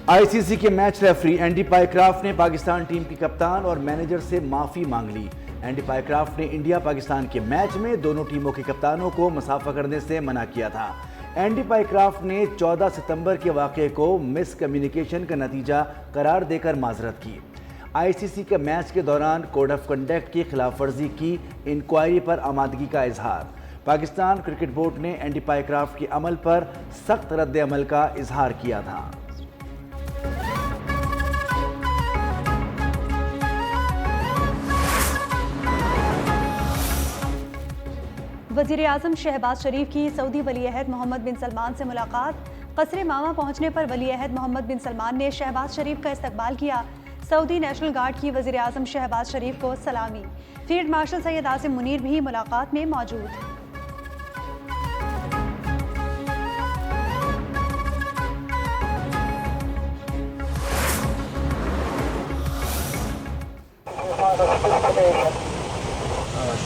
ICC के match referee Andy Pycroft ने Pakistan team के कप्तान और मैनेजर से माफी मांग ली। एंडी पाइक्राफ्ट ने इंडिया पाकिस्तान के मैच में दोनों टीमों के कप्तानों को मुसाफा करने से मना किया था। एंडी पाइक्राफ्ट ने 14 सितंबर के वाक़े को मिस कम्युनिकेशन का नतीजा करार देकर माजरत की। आईसीसी के मैच के दौरान कोड ऑफ कंडक्ट की खिलाफ वर्जी की इंक्वायरी पर आमादगी का इजहार। पाकिस्तान क्रिकेट बोर्ड ने एंडी पाइक्राफ्ट के अमल पर सख्त रद्द अमल का इजहार किया था। वज़ीर आज़म शहबाज शरीफ की सऊदी वली अहद मोहम्मद बिन सलमान से मुलाकात। क़स्र मामा पहुंचने पर वली अहद मोहम्मद बिन सलमान ने शहबाज शरीफ का इस्तकबाल किया। सऊदी नेशनल गार्ड की वज़ीर आज़म शहबाज शरीफ को सलामी। फील्ड मार्शल सैयद आसिम मुनीर भी मुलाकात में मौजूद।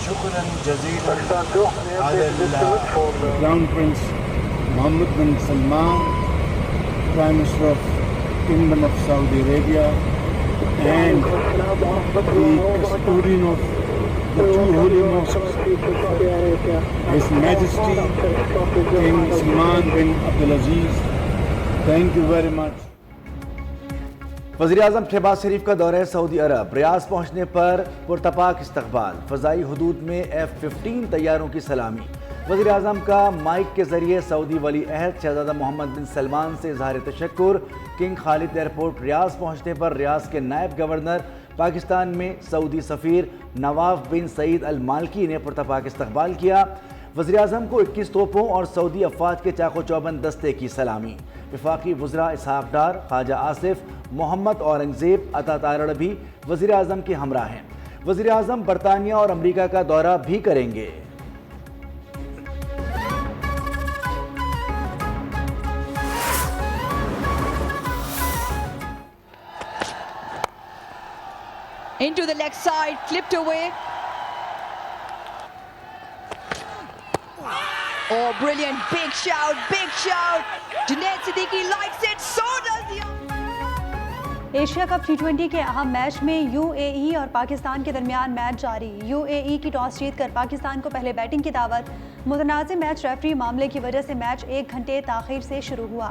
शुक्रन जज़ीलन Crown Prince Mohammed bin Salman, Prime Minister of Kingdom of Saudi Arabia, and the custodian of the two holy mosques, His Majesty King Salman bin Abdulaziz. Thank you very much. वज़ीर आज़म शहबाज शरीफ का दौरा Saudi अरब। Riyadh पहुंचने पर पुरतपाक इस्तकबाल। फ़ज़ाई हदूद में F-15 तैयारों की सलामी। वज़ीर आज़म का माइक के ज़रिए सऊदी वली अहद शहज़ादा मोहम्मद बिन सलमान से इज़हार तशक्कुर। किंग खालिद एयरपोर्ट रियाद पहुंचने पर रियाद के नायब गवर्नर, पाकिस्तान में सऊदी सफ़ीर नवाफ बिन सईद अल मालकी ने पुरतपाक इस्तकबाल किया। वज़ीर आज़म को 21 तोपों और सऊदी अफवाज के चाको चौबंद दस्ते की सलामी। वफाकी वज़रा इसहाक डार, ख्वाजा आसिफ, मोहम्मद औरंगज़ेब, अता तारड़ भी वज़ीर आज़म के हमरा हैं। वज़ीर आज़म बरतानिया और अमरीका का दौरा भी करेंगे। Into the leg side, flipped away. Oh, brilliant. Big shout, big shout. Junaid Siddiqui likes it, so does the... Asia cup T20 के अहम मैच में यूएई और पाकिस्तान के दरमियान मैच जारी। यूएई की टॉस जीतकर पाकिस्तान को पहले बैटिंग की दावत। मुतनाज़ मैच रेफरी मामले की वजह से मैच 1 घंटे ताख़ीर से शुरू हुआ।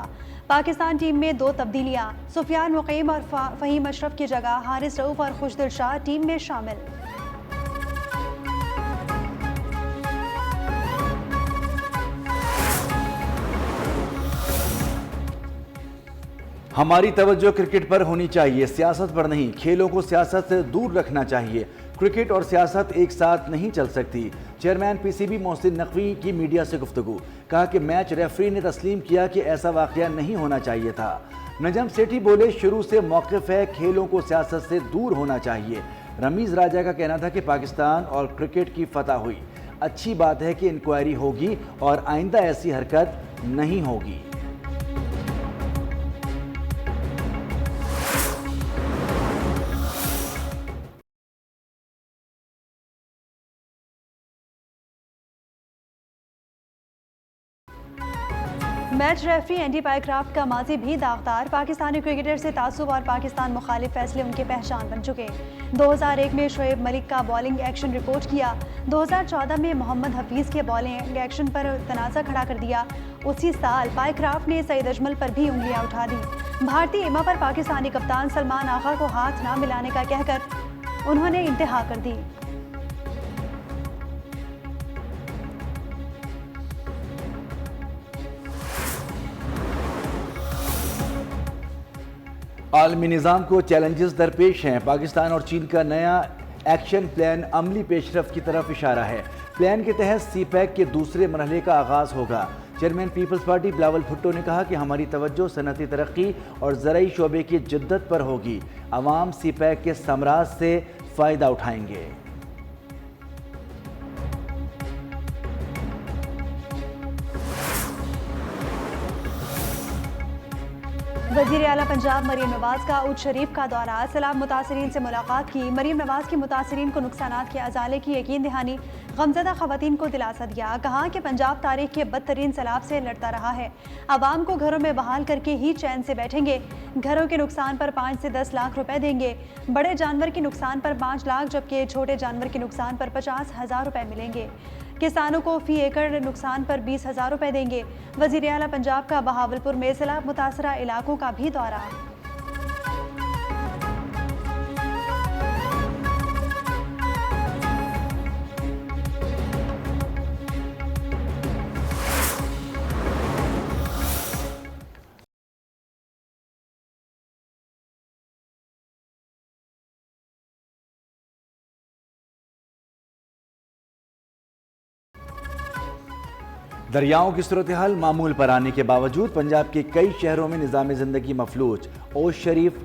पाकिस्तान टीम में 2 तब्दीलियाँ। सुफियान मुक़ीम और फ़हीम अशरफ की जगह हारिस रऊफ़ और खुशदिल शाह टीम में शामिल। हमारी तवज्जो क्रिकेट पर होनी चाहिए, सियासत पर नहीं। खेलों को सियासत से दूर रखना चाहिए। क्रिकेट और सियासत एक साथ नहीं चल सकती। चेयरमैन पीसीबी मोहसिन नकवी की मीडिया से गुफ्तगू। कहा कि मैच रेफरी ने तस्लीम किया कि ऐसा वाक़या नहीं होना चाहिए था। नजम सेठी बोले, शुरू से मौक़िफ़ है, खेलों को सियासत से दूर होना चाहिए। रमीज़ राजा का कहना था कि पाकिस्तान और क्रिकेट की फतह हुई। अच्छी बात है कि इंक्वायरी होगी और आइंदा ऐसी हरकत नहीं होगी। मैच रेफरी एंडी पाइक्राफ्ट का माजी भी दागदार। पाकिस्तानी क्रिकेटर से तासुब और पाकिस्तान मुखालिफ फैसले उनके पहचान बन चुके। 2001 में शोएब मलिक का बॉलिंग एक्शन रिपोर्ट किया। 2014 में मोहम्मद हफीज़ के बॉलिंग एक्शन पर तनाज़ा खड़ा कर दिया। उसी साल पाइक्राफ्ट ने सईद अजमल पर भी उंगलियां उठा दी। भारतीय इमा पर पाकिस्तानी कप्तान सलमान आगा को हाथ ना मिलाने का कहकर उन्होंने इंतहा कर दी। आलमी निज़ाम को चैलेंजेस दरपेश हैं। पाकिस्तान और चीन का नया एक्शन प्लान अमली पेशरफ की तरफ इशारा है। प्लान के तहत CPEC के दूसरे मरहले का आगाज़ होगा। चेयरमैन पीपल्स पार्टी बिलावल भुट्टो ने कहा कि हमारी तवज्जो सनअती तरक्की और ज़राई शोबे की जिद्दत पर होगी। अवाम CPEC के समराज से फ़ायदा उठाएंगे। वज़ीर आला पंजाब मरीम नवाज का उच शरीफ का दौरा, सैलाब मुतासरीन से मुलाकात की। मरीम नवाज की मुतासरीन को नुकसानात के अजाले की यकीन दहानी, गमज़दा ख़वातीन को दिलासा दिया। कहा कि पंजाब तारीख के बदतरीन सैलाब से लड़ता रहा है, आवाम को घरों में बहाल करके ही चैन से बैठेंगे। घरों के नुकसान पर 5 से 10 लाख रुपए देंगे। बड़े जानवर के नुकसान पर 5 लाख जबकि छोटे जानवर के नुकसान पर 50,000 रुपए मिलेंगे। किसानों को फी एकड़ नुकसान पर 20,000 रुपए देंगे। वज़ीर आला पंजाब का बहावलपुर में सैलाब मुतासरा इलाकों का भी दौरा। दरियाओं की सूरत हाल मामूल पर आने के बावजूद पंजाब के कई शहरों में निज़ाम ज़िंदगी मफलूज। ओश शरीफ,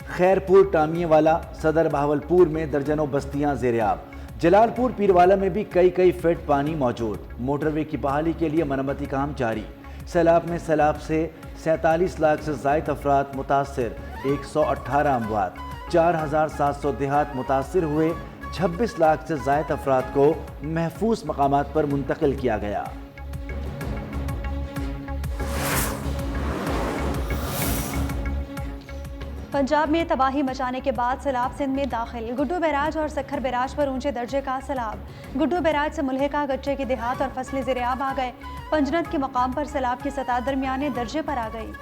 खैरपुर, टामियावाला, सदर बहावलपुर में दर्जनों बस्तियां ज़ेर-ए-आब। जलालपुर, पीरवाला में भी कई फीट पानी मौजूद। मोटरवे की बहाली के लिए मरम्मती काम जारी। सैलाब में सैलाब से 47 लाख से ज़ायद अफराद मुतासर, 118 अमवात, 4,700 देहात मुतासर हुए। 26 लाख से ज़ायद अफराद को महफूज मकामात पर मुंतकिल किया गया। पंजाब में तबाही मचाने के बाद सैलाब सिंध में दाखिल। गुड्डू बैराज और सखर बैराज पर ऊंचे दर्जे का सैलाब। गुड्डू बैराज से मुल्हिका गच्चे की देहात और फसलें ज़ेर-ए-आब आ गए। पंजनद के मकाम पर सैलाब की सतह दरमियाने दर्जे पर आ गई।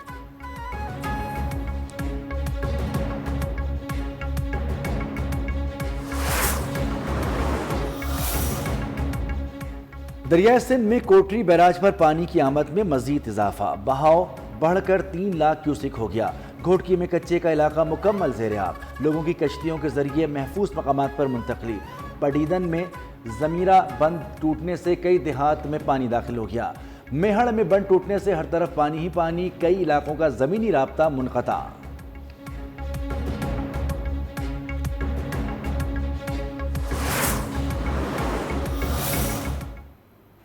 दरियाए सिंध में कोटरी बैराज पर पानी की आमद में मजीद इजाफा। बहाव बढ़कर 3 लाख क्यूसिक हो गया। घोटकी में कच्चे का इलाका मुकम्मल ज़ेर-ए-आब। लोगों की कश्तियों के जरिए महफूज मकामात पर मुंतकली। पडीदन में ज़मीरा बंद टूटने से कई देहात में पानी दाखिल हो गया। मेहड़ में बंद टूटने से हर तरफ पानी ही पानी, कई इलाकों का ज़मीनी राब्ता मुनक़ता।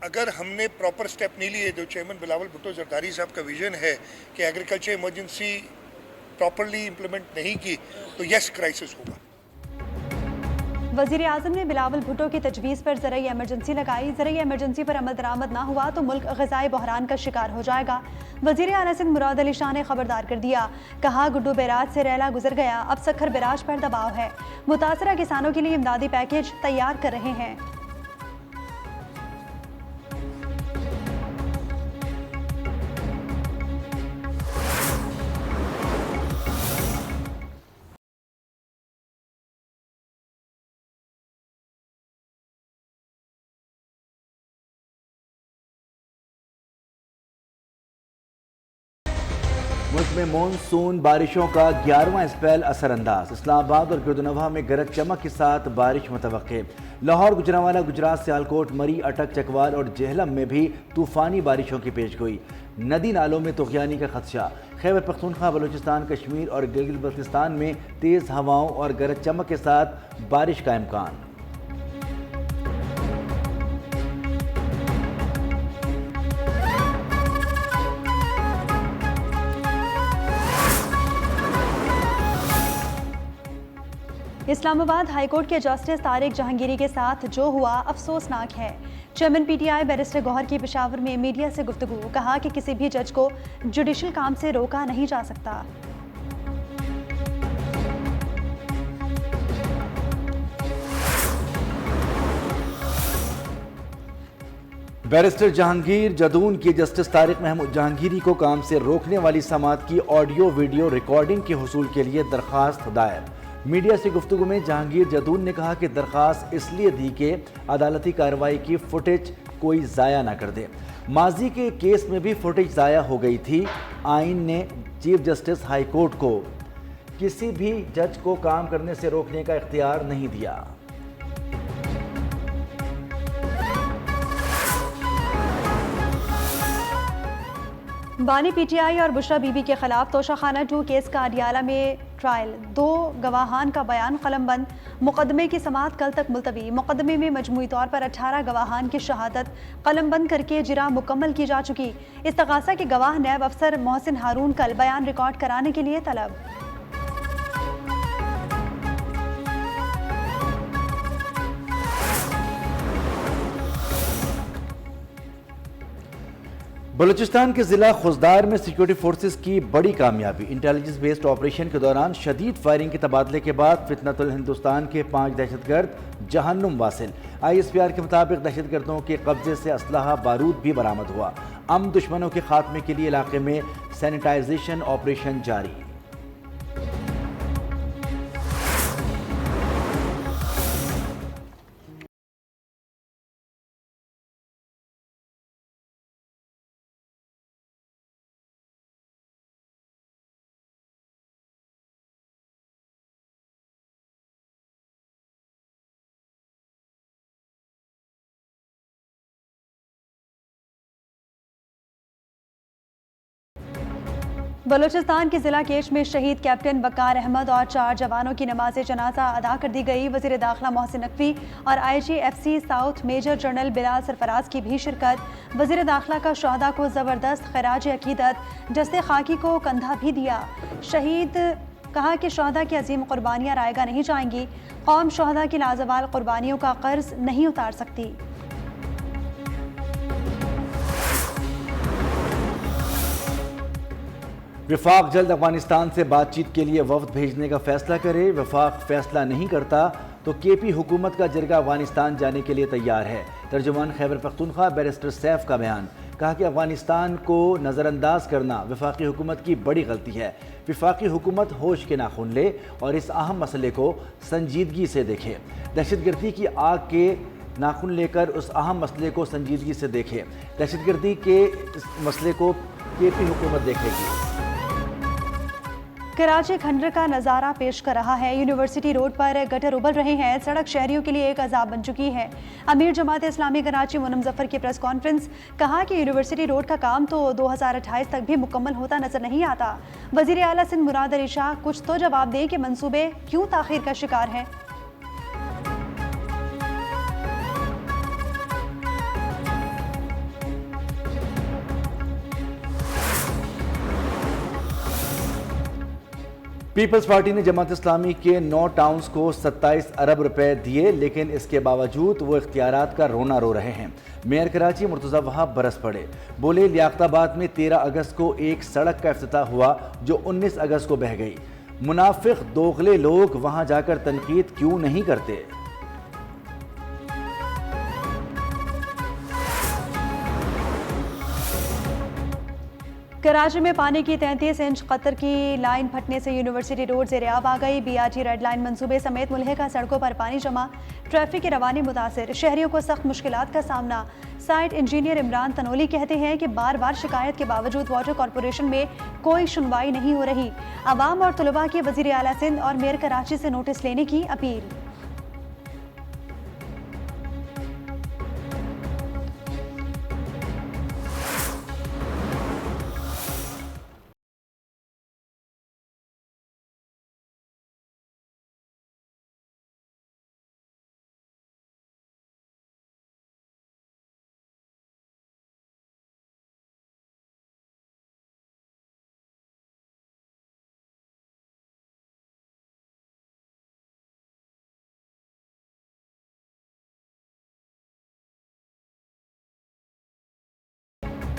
अगर हमने प्रॉपर स्टेप नहीं लिए, जो चेयरमैन बिलावल भुट्टो जरदारी साहब का विजन है कि एग्रीकल्चर इमरजेंसी प्रॉपरली इम्प्लीमेंट नहीं की, तो यस क्राइसिस होगा। वज़ीर आज़म ने बिलावल भुट्टो की तजवीज़ पर ज़राई एमरजेंसी लगाई। ज़राई एमरजेंसी पर अमल दरामद ना हुआ तो मुल्क ग़ज़ाई बहरान का शिकार हो जाएगा। वज़ीर आला सिंध मुराद अली शाह ने खबरदार कर दिया। कहा गुड्डू बैराज से रैला गुजर गया, अब सखर बैराज पर दबाव है। मुतासरा किसानों के लिए इमदादी पैकेज तैयार कर रहे हैं। मुल्क में मानसून बारिशों का 11वां स्पेल असरअंदाज। इस्लामाबाद और गिरदनवा में गरज चमक के साथ बारिश मुतवक्के। लाहौर, गुजरांवाला, गुजरात, सियालकोट, मरी, अटक, चकवाल और जेहलम में भी तूफ़ानी बारिशों की पेशगोई। नदी नालों में तुग़यानी का खदशा। खैबर पख्तूनख्वा, बलूचिस्तान, कश्मीर और गिलगित बल्तिस्तान में तेज़ हवाओं और गरज चमक के साथ बारिश का इम्कान। इस्लामाबाद हाईकोर्ट के जस्टिस तारिक जहांगीरी के साथ जो हुआ अफसोसनाक है। चेयरमैन पीटीआई बैरिस्टर गौहर की पेशावर में मीडिया से गुफ्तगू। कहा कि किसी भी जज को जुडिशल काम से रोका नहीं जा सकता। बैरिस्टर जहांगीर जदून की जस्टिस तारिक महमूद जहांगीरी को काम से रोकने वाली समाअत की ऑडियो वीडियो रिकॉर्डिंग के हुसूल के लिए दरख्वास्त दायर। मीडिया से गुफ्तगू में जहांगीर जदून ने कहा कि दरख्वास्त इसलिए दी कि अदालती कार्रवाई की फुटेज कोई ज़ाया ना कर दे। माजी के केस में भी फुटेज ज़ाया हो गई थी। आइन ने चीफ जस्टिस हाई कोर्ट को किसी भी जज को काम करने से रोकने का इख्तियार नहीं दिया। बानी पीटीआई और बुशरा बीबी के खिलाफ तोशाखाना 2 केस का अडियाला में ट्रायल, 2 गवाहान का बयान कलमबंद। मुकदमे की समाअत कल तक मुलतवी। मुकदमे में मजमूई तौर पर 18 गवाहान की शहादत कलमबंद करके जिरा मुकम्मल की जा चुकी। इस्तगासा के गवाह नैब अफसर मोहसिन हारून कल बयान रिकॉर्ड कराने के लिए तलब। बलूचिस्तान के जिला खुजदार में सिक्योरिटी फोर्सेस की बड़ी कामयाबी। इंटेलिजेंस बेस्ड ऑपरेशन के दौरान शदीद फायरिंग के तबादले के बाद फितनतुल हिंदुस्तान के 5 दहशतगर्द जहन्नुम वासिल। ISPR के मुताबिक दहशतगर्दों के कब्जे से असलहा बारूद भी बरामद हुआ। दुश्मनों के खात्मे के लिए इलाके में सैनिटाइजेशन ऑपरेशन जारी। बलूचिस्तान के जिला केश में शहीद कैप्टन वकार अहमद और 4 जवानों की नमाज जनाजा अदा कर दी गई। वज़ीर दाखिला मोहसिन नकवी और IGFC south major general Bilal Sarfraz की भी शिरकत। वज़ीर दाखिला का शहदा को ज़बरदस्त खराज अकीदत, जस्ते खाकी को कंधा भी दिया। शहीद कहा कि शहदा की अजीम कुर्बानियाँ रायगा नहीं जाएंगी। कौम शहदा की लाजवाल कुर्बानियों का कर्ज नहीं उतार सकती। वफाक जल्द अफगानिस्तान से बातचीत के लिए वफ्द भेजने का फैसला करे। वफाक फैसला नहीं करता तो KP हुकूमत का जरगा अफगानिस्तान जाने के लिए तैयार है। तर्जुमान खैबर पख्तूनख्वा बैरिस्टर सैफ का बयान। कहा कि अफगानिस्तान को नज़रअंदाज करना वफाकी हुकूमत की बड़ी गलती है। वफाकी हुकूमत होश के नाखून ले और इस अहम मसले को संजीदगी से देखे। दहशतगर्दी की आग के नाखून लेकर उस अहम मसले को संजीदगी से देखे। दहशतगर्दी के इस मसले को KP हुकूमत देखेगी। कराची खंडर का नज़ारा पेश कर रहा है। यूनिवर्सिटी रोड पर गटर उबल रहे हैं। सड़क शहरियों के लिए एक अजाब बन चुकी है। अमीर जमात इस्लामी कराची मुनम जफर की प्रेस कॉन्फ्रेंस। कहा कि यूनिवर्सिटी रोड का काम तो 2028 तक भी मुकम्मल होता नजर नहीं आता। वज़ीर आला सिंध मुराद अली शाह कुछ तो जवाब दें कि मंसूबे क्यों ताखीर का शिकार हैं। पीपल्स पार्टी ने जमात इस्लामी के 9 टाउन्स को 27 अरब रुपए दिए, लेकिन इसके बावजूद वो इख्तियारात का रोना रो रहे हैं। मेयर कराची मुर्तज़ा वहाब बरस पड़े। बोले लियाकताबाद में 13 अगस्त को एक सड़क का इफ्तिताह हुआ जो 19 अगस्त को बह गई। मुनाफिक दोगले लोग वहां जाकर तनकीद क्यों नहीं करते। कराची में पानी की 33 इंच कतर की लाइन फटने से यूनिवर्सिटी रोड ज़ेर-आब आ गई। BRT रेड लाइन मंसूबे समेत मुल्हिका सड़कों पर पानी जमा, ट्रैफिक की रवानी मुतासिर, शहरियों को सख्त मुश्किलात का सामना। साइट इंजीनियर इमरान तनोली कहते हैं कि बार बार शिकायत के बावजूद वाटर कॉरपोरेशन में कोई सुनवाई नहीं हो रही। अवाम और तलबा की वज़ीर आला सिंध और मेयर कराची से नोटिस लेने की अपील।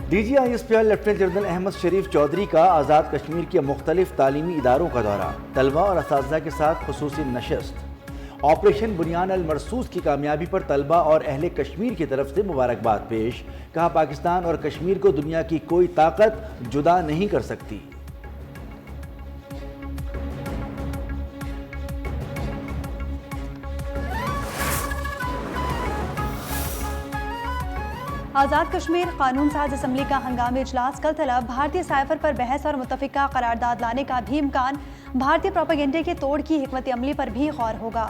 DG ISPR lieutenant general Ahmed Sharif Chaudhry का आज़ाद कश्मीर के मुख्तलिफ तालीमी इदारों का दौरा, तलबा और असातिज़ा के साथ खुसूसी नशस्त। ऑपरेशन बुनियान अल मरसूस की कामयाबी पर तलबा और अहले कश्मीर की तरफ से मुबारकबाद पेश। कहा पाकिस्तान और कश्मीर को दुनिया की कोई ताकत जुदा नहीं कर सकती। आज़ाद कश्मीर कानून साज असम्बली का हंगामी इजलास कल तलब। भारतीय साइफर पर बहस और मुतफ़िका करारदाद लाने का भी इम्कान। भारतीय प्रोपेगेंडे के तोड़ की हिकमत अमली पर भी गौर होगा।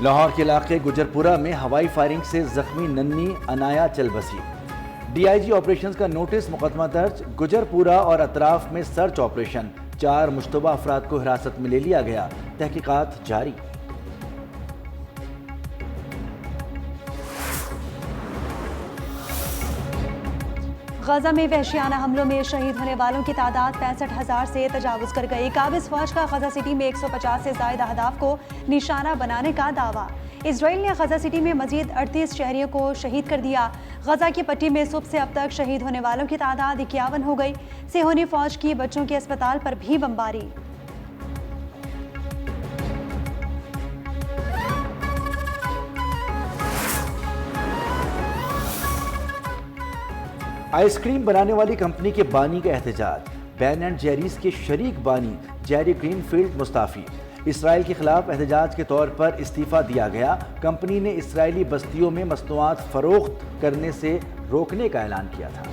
लाहौर के इलाके गुजरपुरा में हवाई फायरिंग से जख्मी नन्नी अनाया चल बसी। डीआईजी ऑपरेशंस का नोटिस, मुकदमा दर्ज। गुजरपुरा और अतराफ में सर्च ऑपरेशन, 4 मुश्तबा अफराद को हिरासत में ले लिया गया, तहकीकात जारी। गजा में वहशियाना हमलों में शहीद होने वालों की तादाद 65,000 से तजावुज कर गई। काबिज फौज का गजा सिटी में 150 से ज्यादा अहदाफ को निशाना बनाने का दावा। इसराइल ने गजा सिटी में मजीद 38 शहरियों को शहीद कर दिया। गजा की पट्टी में सुबह से अब तक शहीद होने वालों की तादाद 51 हो गई। सेहोनी फौज की बच्चों के अस्पताल पर भी बमबारी। आइसक्रीम बनाने वाली कंपनी के बानी का एहतजाज। बैन एंड जेरीज के शरीक बानी जेरी ग्रीनफील्ड मुस्ताफी। इसराइल के खिलाफ एहतजाज के तौर पर इस्तीफा दिया गया। कंपनी ने इसराइली बस्तियों में मसनूआत फरोख्त करने से रोकने का ऐलान किया था।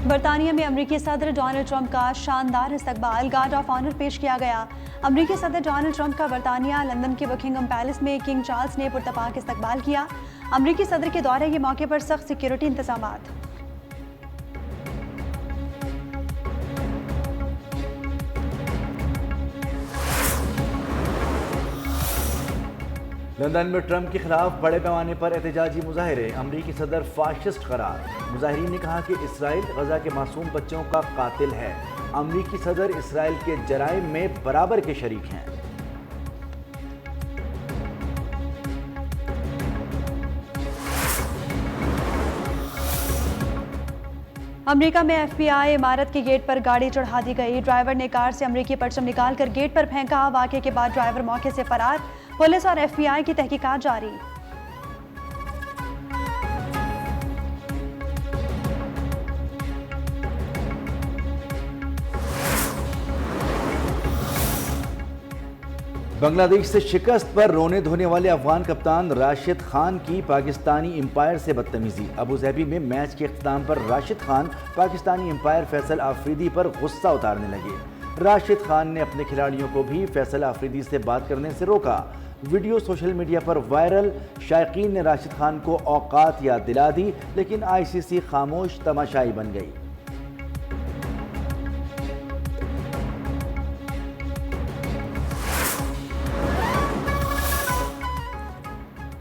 बरतानिया में अमरीकी सदर डोनाल्ड ट्रंप का शानदार इस्तकबाल, गार्ड ऑफ ऑनर पेश किया गया। अमरीकी सदर डोनाल्ड ट्रंप का बरतानिया लंदन के बकिंगम पैलेस में किंग चार्ल्स ने पुरतपाक इस्तकबाल किया। अमरीकी सदर के दौरे के मौके पर सख्त सिक्योरिटी इंतजामात। लंदन में ट्रंप के खिलाफ बड़े पैमाने पर एहतजाजी मुजाहरे। अमरीकी सदर फाशिस्ट करार। मुजाहिरीन ने कहा कि इसराइल गजा के मासूम बच्चों का कातिल है। अमरीकी सदर इसराइल के जराइम में बराबर के शरीक हैं। अमेरिका में FBI इमारत के गेट पर गाड़ी चढ़ा दी गई। ड्राइवर ने कार से अमरीकी परचम निकालकर गेट पर फेंका। वाकये के बाद ड्राइवर मौके से फरार। पुलिस और FBI की तहकीकात जारी। बांग्लादेश से शिकस्त पर रोने धोने वाले अफगान कप्तान राशिद खान की पाकिस्तानी एम्पायर से बदतमीजी। अबू धाबी में मैच के इख्तिताम पर राशिद खान पाकिस्तानी एम्पायर फैसल आफरीदी पर गुस्सा उतारने लगे। राशिद खान ने अपने खिलाड़ियों को भी फैसल आफरीदी से बात करने से रोका। वीडियो सोशल मीडिया पर वायरल। शायकीन ने राशिद खान को औकात याद दिला दी, लेकिन ICC खामोश तमाशाई बन गई।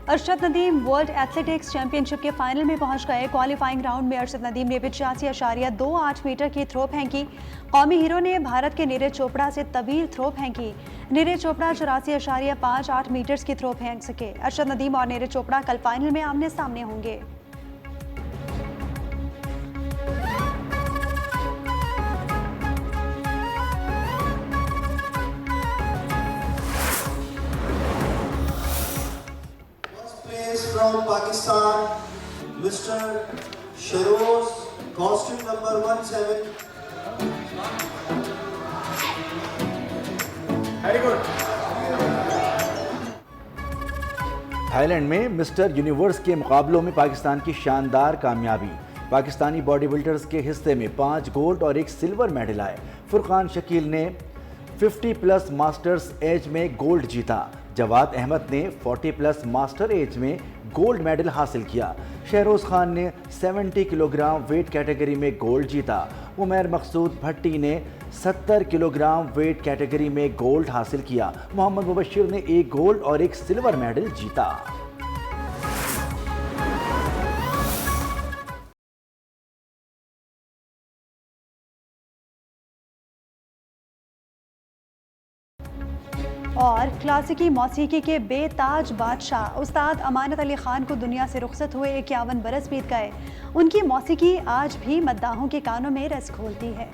Arshad Nadeem world athletics championship के फाइनल में पहुंच गए। क्वालिफाइंग राउंड में अरशद नदीम ने 85.28 मीटर की थ्रो फेंकी। कौमी हीरो ने भारत के नीरज चोपड़ा से तवील थ्रो फेंकी। नीरज चोपड़ा 84.58 मीटर्स की थ्रो फेंक सके। अरशद नदीम और नीरज चोपड़ा कल फाइनल में आमने सामने होंगे। From Pakistan, Mr. Sharoz, costume number 17. Very good. Thailand में मिस्टर यूनिवर्स के मुकाबलों में पाकिस्तान की शानदार कामयाबी। पाकिस्तानी बॉडी बिल्डर्स के हिस्से में 5 गोल्ड और 1 सिल्वर मेडल आए। फुरकान शकील ने 50+ मास्टर्स एज में गोल्ड जीता। जवाद अहमद ने 40+ मास्टर एज में गोल्ड मेडल हासिल किया। शहरोज खान ने 70 किलोग्राम वेट कैटेगरी में गोल्ड जीता। उमैर मकसूद भट्टी ने 70 किलोग्राम वेट कैटेगरी में गोल्ड हासिल किया। मोहम्मद मुबशिर ने 1 गोल्ड और 1 सिल्वर मेडल जीता। और क्लासिकी मौसीकी के बेताज बादशाह उस्ताद अमानत अली खान को दुनिया से रुखसत हुए 51 बरस बीत गए। उनकी मौसीकी आज भी मद्दाहों के कानों में रस घोलती है।